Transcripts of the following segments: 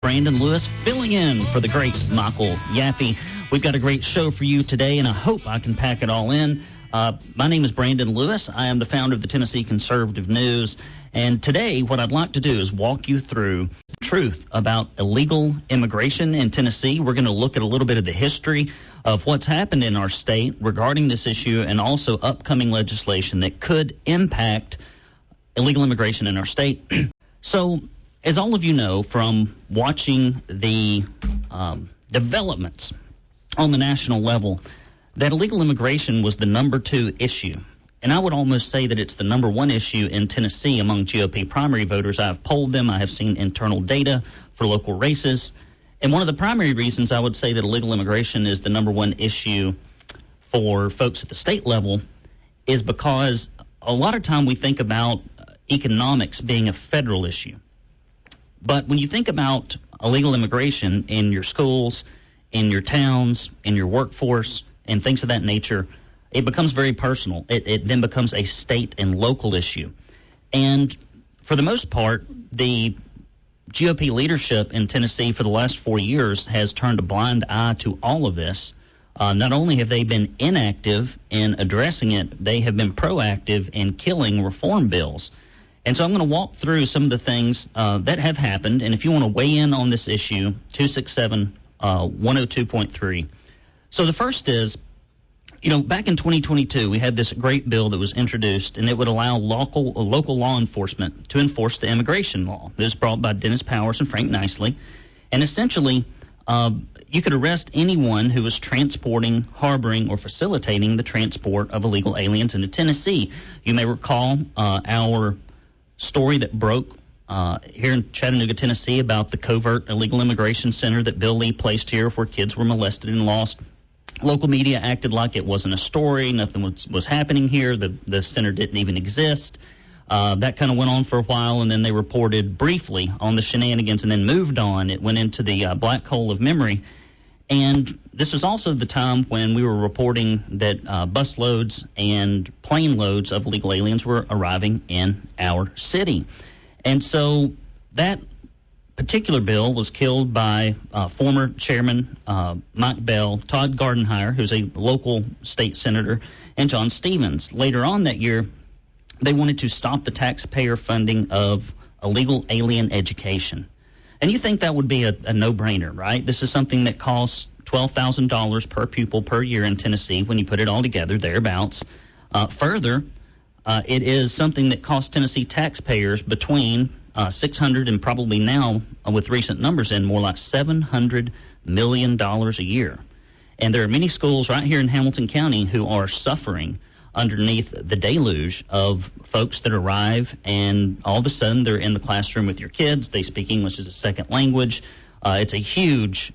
Brandon Lewis, filling in for the great Michael Yaffee. We've got a great show for you today, and I hope I can pack it all in. My name is Brandon Lewis. I am the founder of the Tennessee Conservative News, and today what I'd like to do is walk you through the truth about illegal immigration in Tennessee. We're going to look at a little bit of the history of what's happened in our state regarding this issue and also upcoming legislation that could impact illegal immigration in our state. So, as all of you know from watching the developments on the national level, that illegal immigration was the number 2 issue. And I would almost say that it's the number 1 issue in Tennessee among GOP primary voters. I have polled them. I have seen internal data for local races. And one of the primary reasons I would say that illegal immigration is the number 1 issue for folks at the state level is because a lot of time we think about economics being a federal issue. But when you think about illegal immigration in your schools, in your towns, in your workforce, and things of that nature, it becomes very personal. It then becomes a state and local issue. And for the most part, the GOP leadership in Tennessee for the last 4 years has turned a blind eye to all of this. Not only have they been inactive in addressing it, they have been proactive in killing reform bills. And so I'm going to walk through some of the things that have happened. And if you want to weigh in on this issue, 267-102.3. So the first is, back in 2022, we had this great bill that was introduced, and it would allow local law enforcement to enforce the immigration law. It was brought by Dennis Powers and Frank Nicely. And essentially, you could arrest anyone who was transporting, harboring, or facilitating the transport of illegal aliens into Tennessee. You may recall our story that broke here in Chattanooga, Tennessee, about the covert illegal immigration center that Bill Lee placed here where kids were molested and lost. Local media acted like it wasn't a story. Nothing was happening here. The center didn't even exist. That kind of went on for a while, and then they reported briefly on the shenanigans and then moved on. It went into the black hole of memory. And this was also the time when we were reporting that busloads and plane loads of illegal aliens were arriving in our city. And so that particular bill was killed by former Chairman Mike Bell, Todd Gardenhire, who's a local state senator, and John Stevens. Later on that year, they wanted to stop the taxpayer funding of illegal alien education. And you think that would be a no-brainer, right? This is something that costs $12,000 per pupil per year in Tennessee when you put it all together, thereabouts. Further, it is something that costs Tennessee taxpayers between $600 and probably now, with recent numbers in, more like $700 million a year. And there are many schools right here in Hamilton County who are suffering underneath the deluge of folks that arrive, and all of a sudden they're in the classroom with your kids. They speak English as a second language. It's a huge,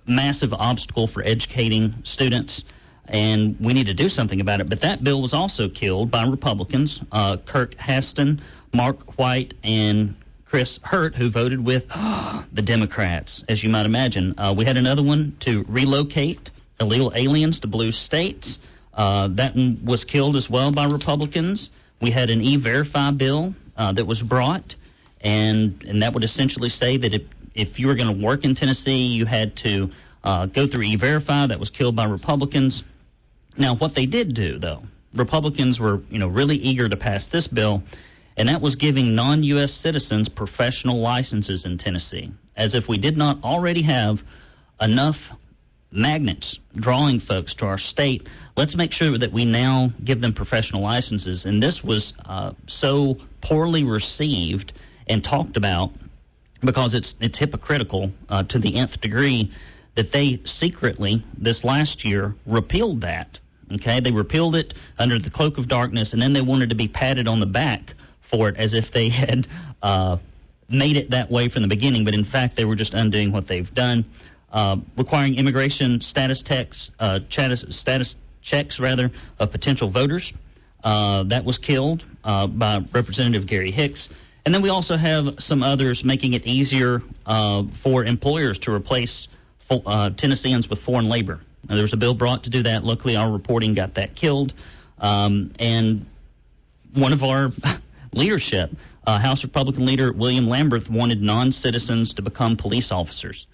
massive obstacle for educating students, and we need to do something about it. But that bill was also killed by Republicans, Kirk Haston, Mark White, and Chris Hurt, who voted with the Democrats, as you might imagine. We had another one to relocate illegal aliens to blue states. That one was killed as well by Republicans. We had an E-Verify bill that was brought, and that would essentially say that if you were going to work in Tennessee, you had to go through E-Verify. That was killed by Republicans. Now, what they did do, though, Republicans were really eager to pass this bill, and that was giving non-U.S. citizens professional licenses in Tennessee, as if we did not already have enough magnets drawing folks to our state. Let's make sure that we now give them professional licenses. And this was so poorly received and talked about because it's hypocritical to the nth degree that they secretly this last year repealed that. Okay, they repealed it under the cloak of darkness, and then they wanted to be patted on the back for it as if they had made it that way from the beginning. But in fact, they were just undoing what they've done. Requiring immigration status checks of potential voters. That was killed by Representative Gary Hicks. And then we also have some others making it easier for employers to replace Tennesseans with foreign labor. Now, there was a bill brought to do that. Luckily, our reporting got that killed. And one of our leadership. House Republican leader William Lamberth wanted non-citizens to become police officers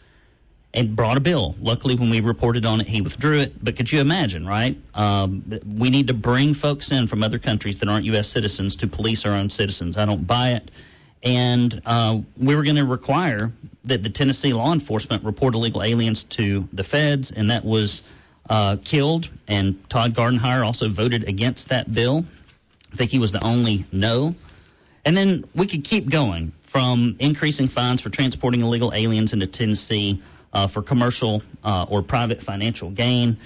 and brought a bill. Luckily, when we reported on it, he withdrew it. But could you imagine, right? We need to bring folks in from other countries that aren't U.S. citizens to police our own citizens. I don't buy it. And we were going to require that the Tennessee law enforcement report illegal aliens to the feds, and that was killed. And Todd Gardenhire also voted against that bill. I think he was the only no. And then we could keep going from increasing fines for transporting illegal aliens into Tennessee for commercial or private financial gain.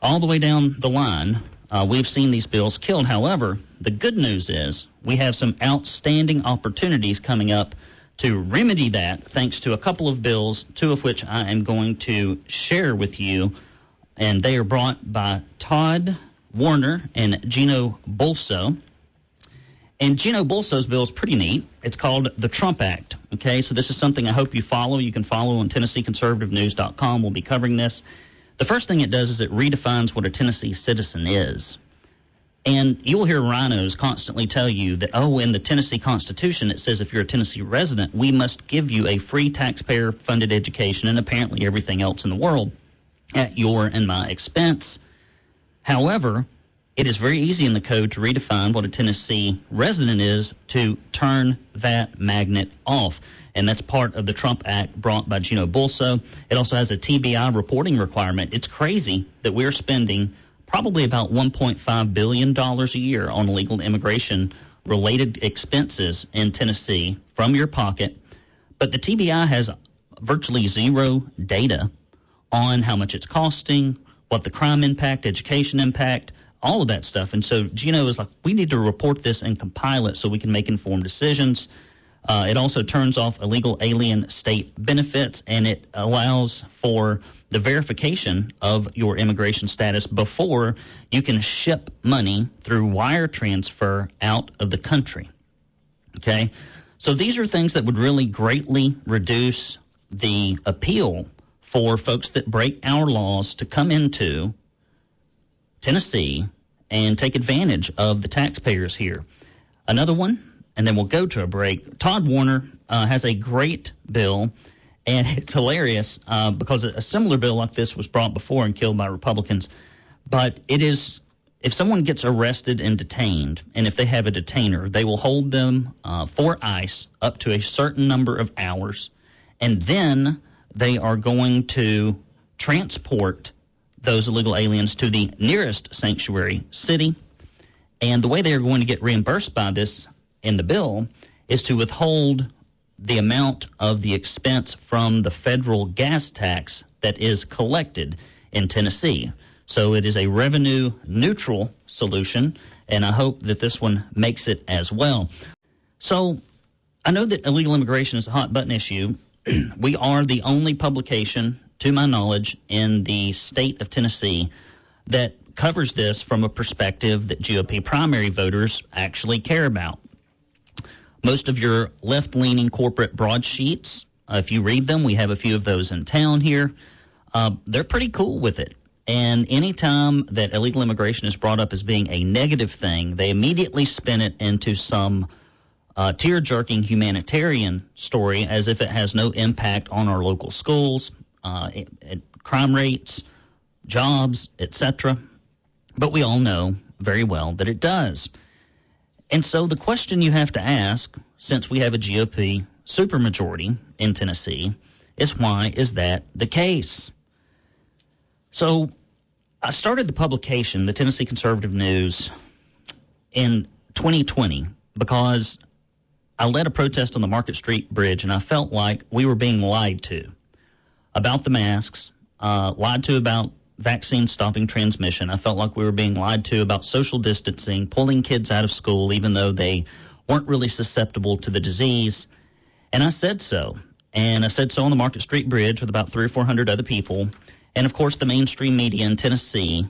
All the way down the line, we've seen these bills killed. However, the good news is we have some outstanding opportunities coming up to remedy that, thanks to a couple of bills, two of which I am going to share with you. And they are brought by Todd Warner and Gino Bulso. And Gino Bulso's bill is pretty neat. It's called the Trump Act. Okay, so this is something I hope you follow. You can follow on TennesseeConservativeNews.com. We'll be covering this. The first thing it does is it redefines what a Tennessee citizen is. And you'll hear rhinos constantly tell you that, in the Tennessee Constitution, it says if you're a Tennessee resident, we must give you a free taxpayer-funded education and apparently everything else in the world at your and my expense. However, it is very easy in the code to redefine what a Tennessee resident is to turn that magnet off. And that's part of the Trump Act brought by Gino Bulso. It also has a TBI reporting requirement. It's crazy that we're spending probably about $1.5 billion a year on illegal immigration-related expenses in Tennessee from your pocket. But the TBI has virtually zero data on how much it's costing, what the crime impact, education impact, all of that stuff. And so Gino is like, we need to report this and compile it so we can make informed decisions. It also turns off illegal alien state benefits, and it allows for the verification of your immigration status before you can ship money through wire transfer out of the country. Okay? So these are things that would really greatly reduce the appeal for folks that break our laws to come into Tennessee and take advantage of the taxpayers here. Another one, and then we'll go to a break. Todd Warner has a great bill, and it's hilarious because a similar bill like this was brought before and killed by Republicans. But it is, if someone gets arrested and detained, and if they have a detainer, they will hold them for ICE up to a certain number of hours, and then they are going to transport those illegal aliens to the nearest sanctuary city. And the way they are going to get reimbursed by this in the bill is to withhold the amount of the expense from the federal gas tax that is collected in Tennessee. So it is a revenue neutral solution, and I hope that this one makes it as well. So I know that illegal immigration is a hot button issue. We are the only publication, to my knowledge, in the state of Tennessee that covers this from a perspective that GOP primary voters actually care about. Most of your left-leaning corporate broadsheets, if you read them, we have a few of those in town here, they're pretty cool with it. And anytime that illegal immigration is brought up as being a negative thing, they immediately spin it into some tear-jerking humanitarian story as if it has no impact on our local schools, crime rates, jobs, etc. But we all know very well that it does. And so the question you have to ask, since we have a GOP supermajority in Tennessee, is why is that the case? So I started the publication, the Tennessee Conservative News, in 2020 because I led a protest on the Market Street Bridge, and I felt like we were being lied to about the masks, lied to about vaccine stopping transmission. I felt like we were being lied to about social distancing, pulling kids out of school even though they weren't really susceptible to the disease. And I said so. And I said so on the Market Street Bridge with about 300 or 400 other people. And, of course, the mainstream media in Tennessee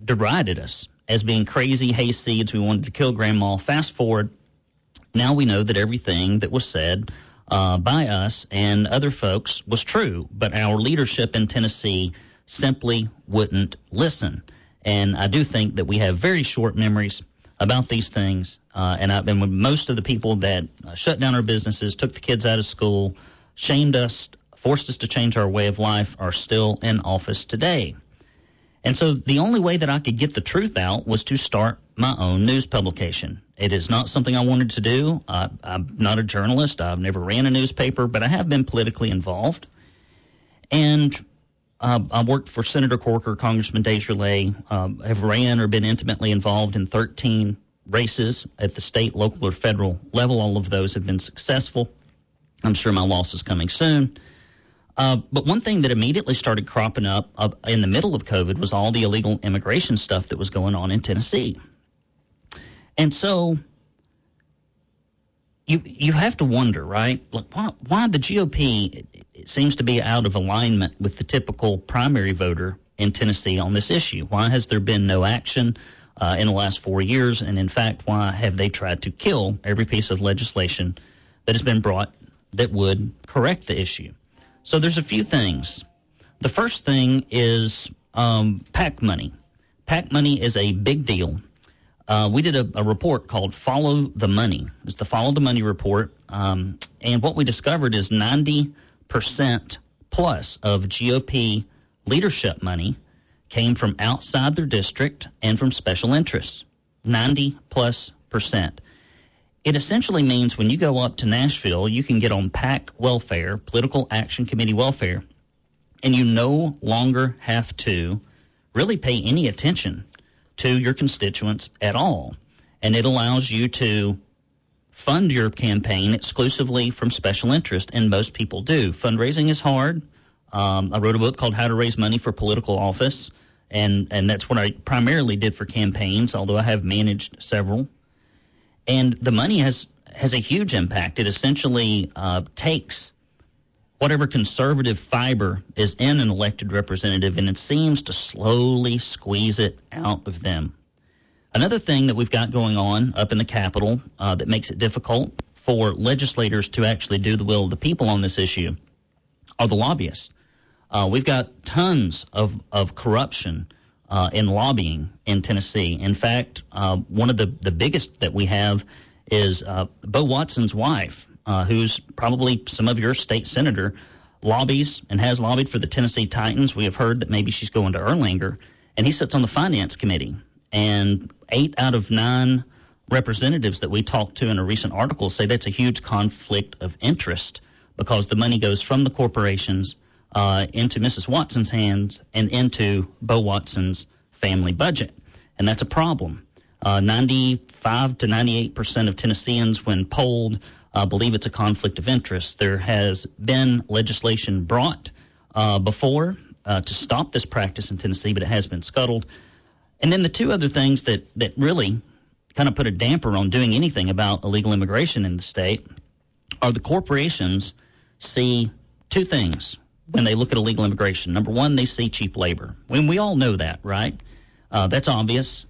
derided us as being crazy hayseeds. We wanted to kill Grandma. Fast forward, now we know that everything that was said by us and other folks was true, but our leadership in Tennessee simply wouldn't listen. And I do think that we have very short memories. about these things. And when most of the people that shut down our businesses, took the kids out of school, shamed us, forced us to change our way of life, are still in office today. And so the only way that I could get the truth out was to start my own news publication. It is not something I wanted to do. I'm not a journalist. I've never ran a newspaper, but I have been politically involved. And I worked for Senator Corker, Congressman Desjardins, have ran or been intimately involved in 13 races at the state, local, or federal level. All of those have been successful. I'm sure my loss is coming soon. But one thing that immediately started cropping up in the middle of COVID was all the illegal immigration stuff that was going on in Tennessee. And so you have to wonder, right? Like, why the GOP seems to be out of alignment with the typical primary voter in Tennessee on this issue. Why has there been no action in the last 4 years? And in fact, why have they tried to kill every piece of legislation that has been brought that would correct the issue? So there's a few things. The first thing is PAC money. PAC money is a big deal. We did a report called Follow the Money. It's the Follow the Money report. And what we discovered is 90% plus of GOP leadership money came from outside their district and from special interests. 90+%. It essentially means when you go up to Nashville, you can get on PAC welfare, Political Action Committee welfare, and you no longer have to really pay any attention to your constituents at all. And it allows you to fund your campaign exclusively from special interest, and most people do. Fundraising is hard. I wrote a book called How to Raise Money for Political Office, and that's what I primarily did for campaigns, although I have managed several. And the money has a huge impact. It essentially takes whatever conservative fiber is in an elected representative, and it seems to slowly squeeze it out of them. Another thing that we've got going on up in the Capitol that makes it difficult for legislators to actually do the will of the people on this issue are the lobbyists. We've got tons of corruption in lobbying in Tennessee. In fact, one of the biggest that we have is Bo Watson's wife, who's probably some of your state senator, lobbies and has lobbied for the Tennessee Titans. We have heard that maybe she's going to Erlanger, and he sits on the Finance Committee. And 8 out of 9 representatives that we talked to in a recent article say that's a huge conflict of interest because the money goes from the corporations into Mrs. Watson's hands and into Bo Watson's family budget. And that's a problem. 95 to 98% of Tennesseans, when polled, believe it's a conflict of interest. There has been legislation brought before to stop this practice in Tennessee, but it has been scuttled. And then the two other things that really kind of put a damper on doing anything about illegal immigration in the state are the corporations see two things when they look at illegal immigration. Number one, they see cheap labor. We all know that, right? That's obvious.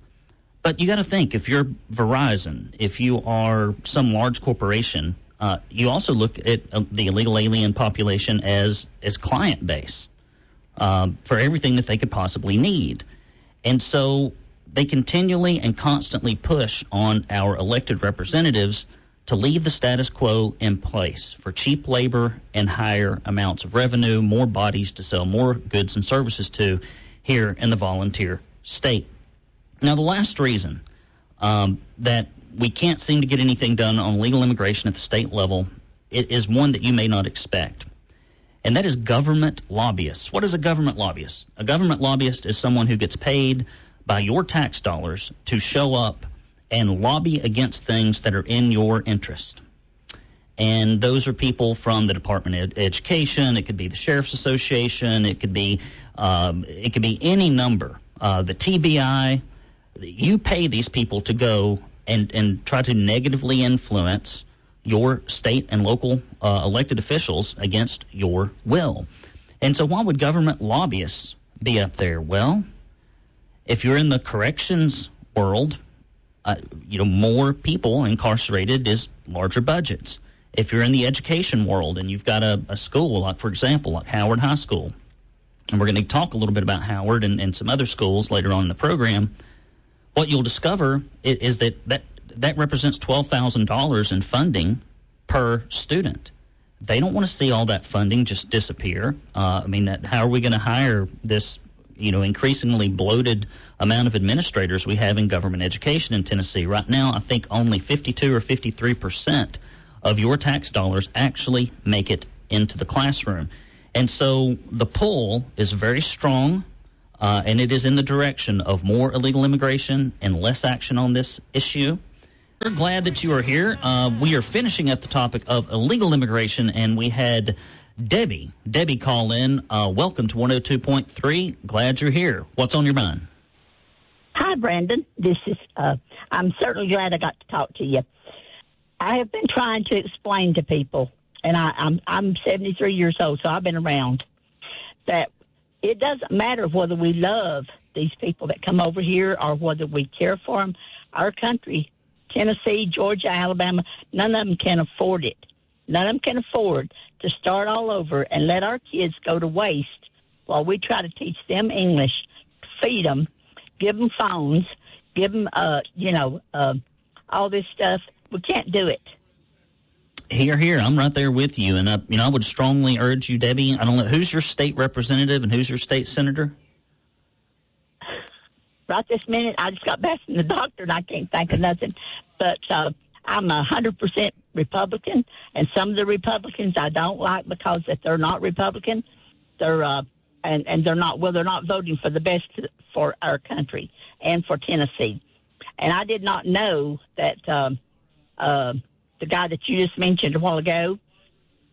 But you got to think, if you're Verizon, if you are some large corporation, you also look at the illegal alien population as client base for everything that they could possibly need. And so they continually and constantly push on our elected representatives to leave the status quo in place for cheap labor and higher amounts of revenue, more bodies to sell more goods and services to here in the volunteer state. Now, the last reason that we can't seem to get anything done on legal immigration at the state level is one that you may not expect, and that is government lobbyists. What is a government lobbyist? A government lobbyist is someone who gets paid by your tax dollars to show up and lobby against things that are in your interest. And those are people from the Department of Education. It could be the Sheriff's Association. It could be any number. The TBI. You pay these people to go and try to negatively influence your state and local elected officials against your will. And so why would government lobbyists be up there? Well, if you're in the corrections world, more people incarcerated is larger budgets. If you're in the education world and you've got a school, like, for example, like Howard High School, and we're going to talk a little bit about Howard and some other schools later on in the program, what you'll discover is that represents $12,000 in funding per student. They don't want to see all that funding just disappear. How are we going to hire this, increasingly bloated amount of administrators we have in government education in Tennessee? Right now, I think only 52 or 53% of your tax dollars actually make it into the classroom. And so the pull is very strong, and it is in the direction of more illegal immigration and less action on this issue. We're glad that you are here. We are finishing up the topic of illegal immigration, and we had Debbie call in. Welcome to 102.3. Glad you're here. What's on your mind? Hi, Brandon. This is. I'm certainly glad I got to talk to you. I have been trying to explain to people, and I'm 73 years old, so I've been around, that it doesn't matter whether we love these people that come over here or whether we care for them. Our country, Tennessee, Georgia, Alabama, none of them can afford it. None of them can afford to start all over and let our kids go to waste while we try to teach them English, feed them, give them phones, give them, all this stuff. We can't do it. Here. I'm right there with you. And, I would strongly urge you, Debbie, I don't know, who's your state representative and who's your state senator? Right this minute, I just got back from the doctor and I can't think of nothing. But I'm 100% Republican, and some of the Republicans I don't like because if they're not Republican, they're and they're not voting for the best for our country and for Tennessee. And I did not know that the guy that you just mentioned a while ago,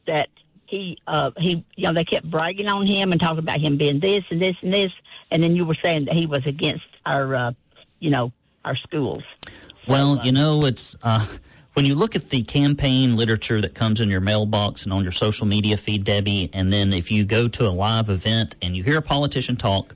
that he they kept bragging on him and talking about him being this and this and this, and then you were saying that he was against our schools. Well, it's when you look at the campaign literature that comes in your mailbox and on your social media feed, Debbie, and then if you go to a live event and you hear a politician talk,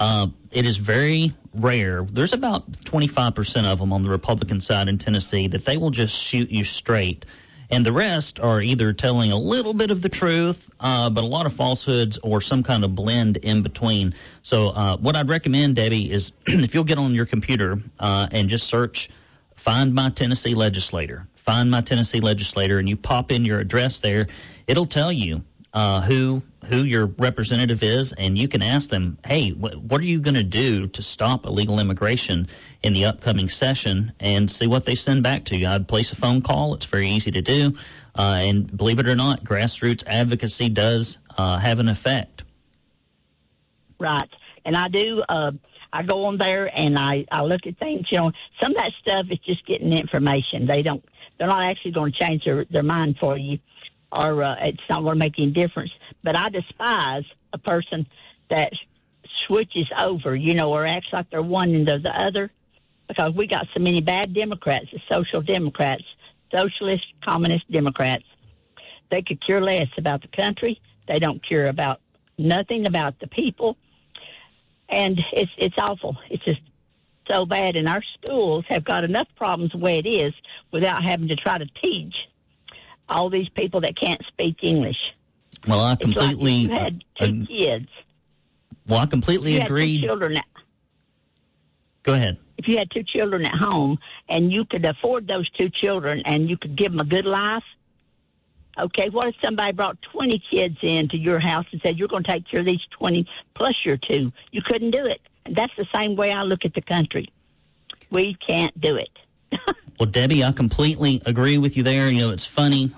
it is very rare. There's about 25% of them on the Republican side in Tennessee that they will just shoot you straight. And the rest are either telling a little bit of the truth, but a lot of falsehoods or some kind of blend in between. So what I'd recommend, Debbie, is if you'll get on your computer and just search Find My Tennessee Legislator. Find My Tennessee Legislator, and you pop in your address there. It'll tell you who your representative is, and you can ask them, hey, what are you going to do to stop illegal immigration in the upcoming session, and see what they send back to you. I'd place a phone call. It's very easy to do. And believe it or not, grassroots advocacy does have an effect. Right. And I do. I go on there and I look at things. Some of that stuff is just getting information. They're not actually going to change their mind for you, or it's not going to make any difference. But I despise a person that switches over, or acts like they're one and they're the other, because we got so many bad Democrats, the social Democrats, socialist, communist Democrats. They could care less about the country. They don't care about nothing about the people. And it's awful. It's just so bad. And our schools have got enough problems the way it is without having to try to teach all these people that can't speak English. Well, I completely... It's like you had two kids. Well, I completely agree. Two children. Go ahead. If you had two children at home and you could afford those two children and you could give them a good life, okay, what if somebody brought 20 kids into your house and said, you're going to take care of these 20 plus your two? You couldn't do it. And that's the same way I look at the country. We can't do it. Well, Debbie, I completely agree with you there. It's funny.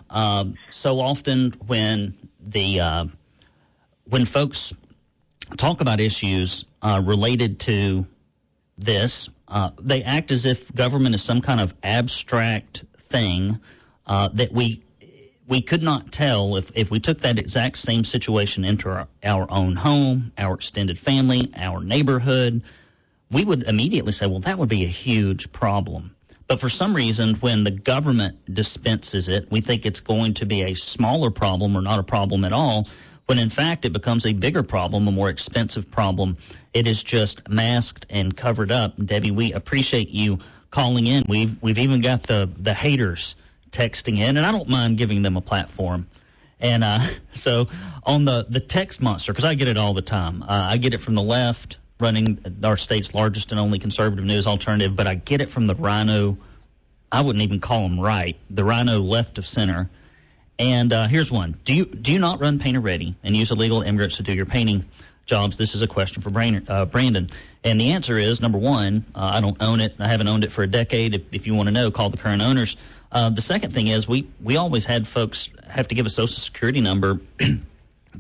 So often when folks talk about issues related to this, they act as if government is some kind of abstract thing that we could not tell if we took that exact same situation into our own home, our extended family, our neighborhood. We would immediately say, well, that would be a huge problem. But for some reason, when the government dispenses it, we think it's going to be a smaller problem or not a problem at all, when in fact it becomes a bigger problem, a more expensive problem. It is just masked and covered up. Debbie, we appreciate you calling in. We've even got the haters texting in, and I don't mind giving them a platform. And so on the text monster, because I get it all the time. I get it from the left, running our state's largest and only conservative news alternative, but I get it from the Rhino. I wouldn't even call them right. The Rhino left of center. And here's one. Do you not run Painter Ready and use illegal immigrants to do your painting jobs? This is a question for Brandon. And the answer is, number one, I don't own it. I haven't owned it for a decade. If you want to know, call the current owners. The second thing is we always had folks have to give a Social Security number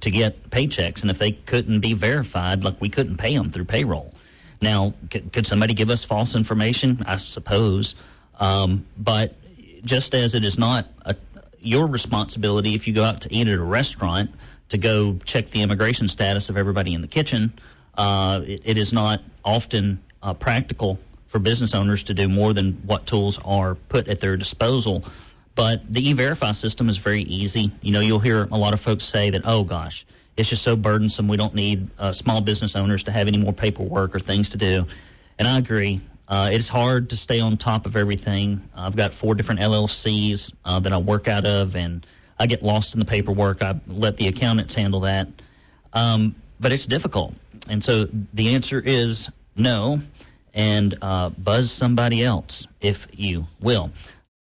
to get paychecks. And if they couldn't be verified, like we couldn't pay them through payroll. Now, could somebody give us false information? I suppose. But just as it is not your responsibility if you go out to eat at a restaurant to go check the immigration status of everybody in the kitchen, it is not often practical for business owners to do more than what tools are put at their disposal. But the E-Verify system is very easy. You know, you'll hear a lot of folks say that, oh, gosh, it's just so burdensome. We don't need small business owners to have any more paperwork or things to do. And I agree. It's hard to stay on top of everything. I've got 4 different LLCs that I work out of, and I get lost in the paperwork. I let the accountants handle that. But it's difficult. And so the answer is no, and buzz somebody else, if you will.